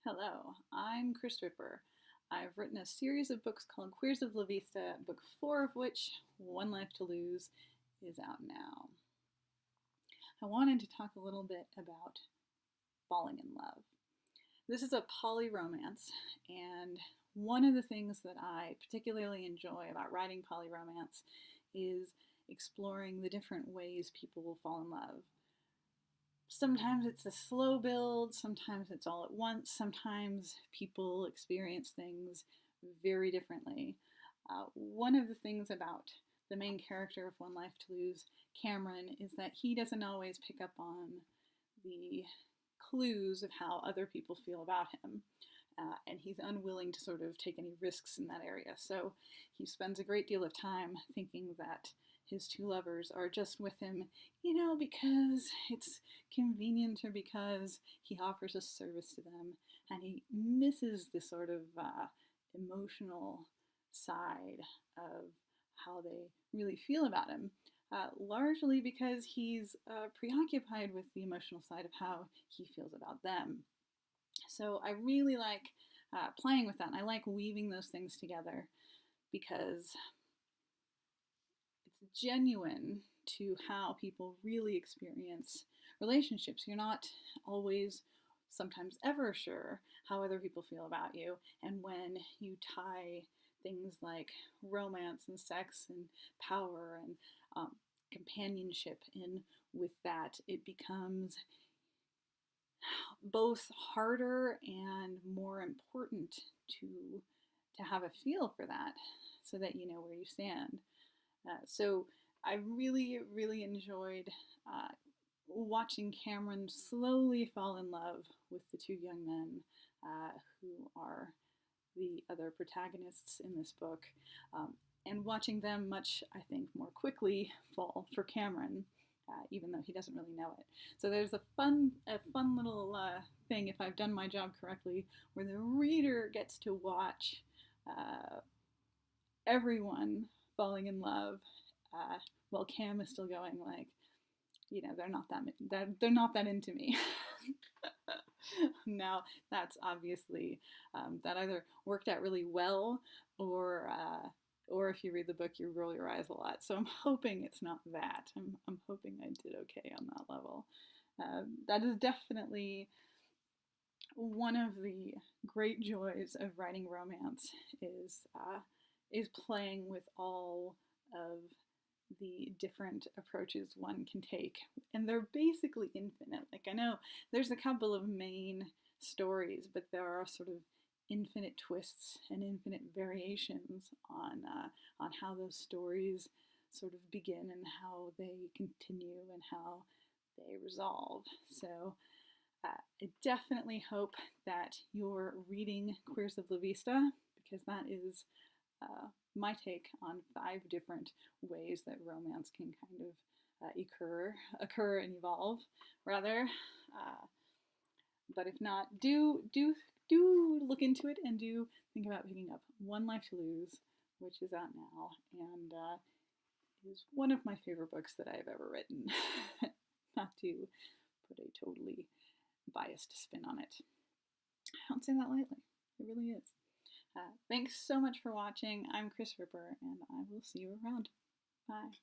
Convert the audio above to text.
Hello, I'm Kris. I've written a series of books called Queers of La Vista, book 4 of which, One Life to Lose, is out now. I wanted to talk a little bit about falling in love. This is a poly romance, and one of the things that I particularly enjoy about writing poly romance is exploring the different ways people will fall in love. Sometimes it's a slow build, sometimes it's all at once, sometimes people experience things very differently. One of the things about the main character of One Life to Lose, Cameron, is that he doesn't always pick up on the clues of how other people feel about him. And he's unwilling to sort of take any risks in that area. So he spends a great deal of time thinking that his two lovers are just with him, because it's convenient or because he offers a service to them, and he misses the sort of emotional side of how they really feel about him, largely because he's preoccupied with the emotional side of how he feels about them. So I really like playing with that, and I like weaving those things together because it's genuine to how people really experience relationships. You're not always, sometimes ever sure how other people feel about you, and when you tie things like romance and sex and power and companionship in with that, it becomes both harder and more important to have a feel for that so that you know where you stand. So I really enjoyed watching Cameron slowly fall in love with the two young men who are the other protagonists in this book, and watching them much, I think, more quickly fall for Cameron, even though he doesn't really know it. So there's a fun little thing, if I've done my job correctly, where the reader gets to watch everyone falling in love while Cam is still going like, they're not that into me. Now that's obviously that either worked out really well or if you read the book, you roll your eyes a lot. So I'm hoping it's not that. I'm hoping I did okay on that level. That is definitely one of the great joys of writing romance is playing with all of the different approaches one can take. And they're basically infinite. Like, I know there's a couple of main stories, but there are sort of infinite twists and infinite variations on how those stories sort of begin and how they continue and how they resolve. So I definitely hope that you're reading Queers of La Vista, because that is my take on 5 different ways that romance can kind of occur and evolve, rather. But if not, do look into it and do think about picking up One Life to Lose, which is out now and is one of my favorite books that I've ever written. Not to put a totally biased spin on it. I don't say that lightly. It really is. Thanks so much for watching. I'm Kris, and I will see you around. Bye.